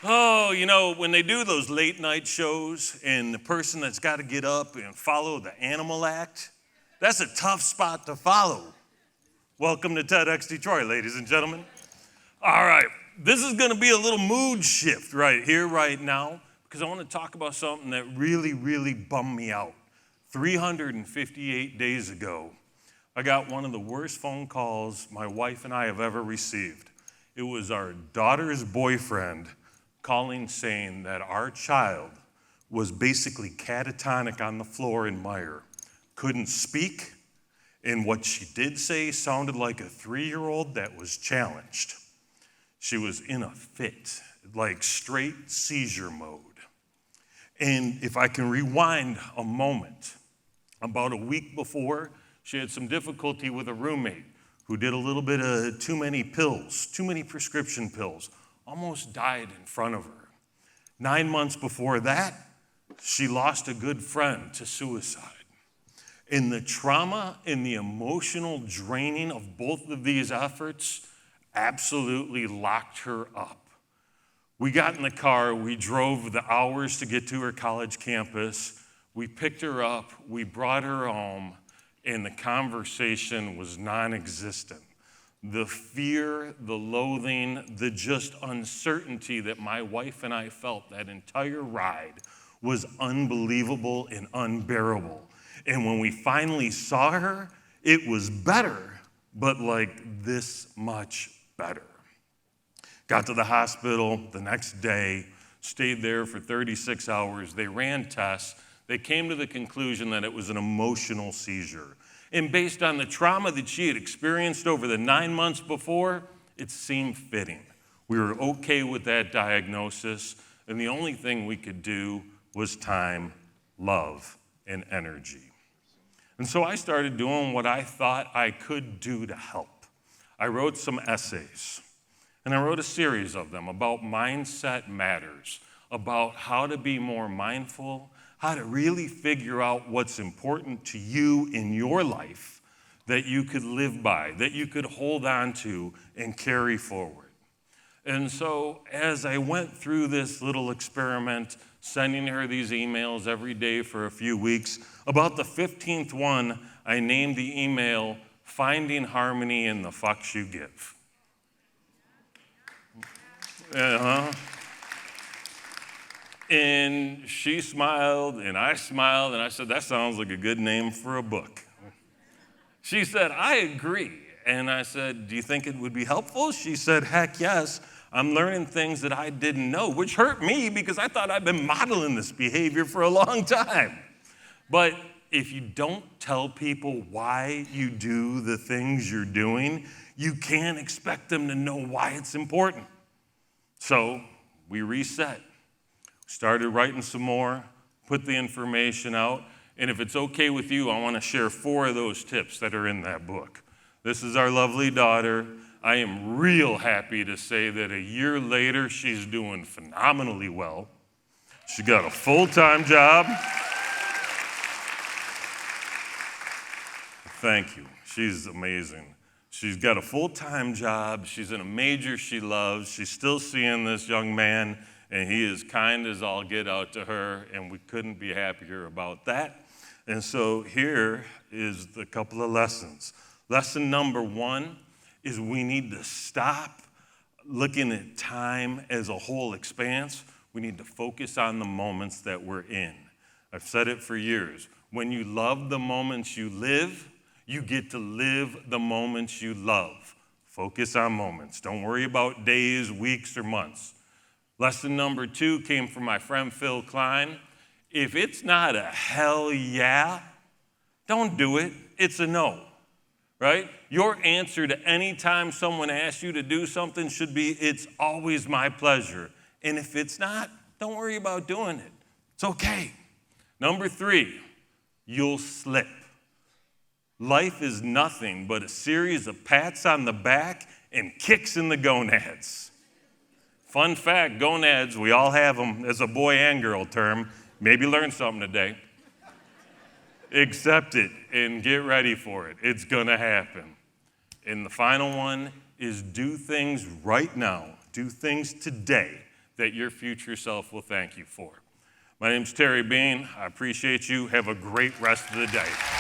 Oh, when they do those late night shows and the person that's got to get up and follow the animal act, that's a tough spot to follow. Welcome to TEDxDetroit, ladies and gentlemen. All right, this is going to be a little mood shift right here, right now, because I want to talk about something that really, really bummed me out. 358 days ago, I got one of the worst phone calls my wife and I have ever received. It was our daughter's boyfriend calling saying that our child was basically catatonic on the floor in Meyer, couldn't speak, and what she did say sounded like a 3-year-old that was challenged. She was in a fit, like straight seizure mode. And if I can rewind a moment, about a week before, she had some difficulty with a roommate who did a little bit of too many pills, too many prescription pills, almost died in front of her. 9 months before that, she lost a good friend to suicide. And the trauma and the emotional draining of both of these efforts absolutely locked her up. We got in the car, we drove the hours to get to her college campus, we picked her up, we brought her home, and the conversation was non-existent. The fear, the loathing, the just uncertainty that my wife and I felt that entire ride was unbelievable and unbearable. And when we finally saw her, it was better, but like this much better. Got to the hospital the next day, stayed there for 36 hours. They ran tests. They came to the conclusion that it was an emotional seizure. And based on the trauma that she had experienced over the 9 months before, it seemed fitting. We were okay with that diagnosis, and the only thing we could do was time, love, and energy. And so I started doing what I thought I could do to help. I wrote some essays, and I wrote a series of them about mindset matters, about how to be more mindful, how to really figure out what's important to you in your life that you could live by, that you could hold on to and carry forward. And so as I went through this little experiment, sending her these emails every day for a few weeks, about the 15th one, I named the email, Finding Harmony in the Fucks You Give. And she smiled, and I smiled, and I said, that sounds like a good name for a book. She said, I agree. And I said, do you think it would be helpful? She said, heck yes. I'm learning things that I didn't know, which hurt me because I thought I'd been modeling this behavior for a long time. But if you don't tell people why you do the things you're doing, you can't expect them to know why it's important. So we reset. Started writing some more, put the information out, and if it's okay with you, I want to share 4 of those tips that are in that book. This is our lovely daughter. I am real happy to say that a year later, she's doing phenomenally well. She got a full-time job. Thank you. She's amazing. She's got a full-time job. She's in a major she loves. She's still seeing this young man, and he is kind as all get out to her, and we couldn't be happier about that. And so here is a couple of lessons. Lesson number 1 is we need to stop looking at time as a whole expanse. We need to focus on the moments that we're in. I've said it for years. When you love the moments you live, you get to live the moments you love. Focus on moments. Don't worry about days, weeks, or months. Lesson number 2 came from my friend Phil Klein. If it's not a hell yeah, don't do it. It's a no, right? Your answer to any time someone asks you to do something should be, it's always my pleasure. And if it's not, don't worry about doing it. It's okay. Number 3, you'll slip. Life is nothing but a series of pats on the back and kicks in the gonads. Fun fact, gonads, we all have them as a boy and girl term. Maybe learn something today. Accept it and get ready for it. It's gonna happen. And the final one is do things right now. Do things today that your future self will thank you for. My name's Terry Bean. I appreciate you. Have a great rest of the day.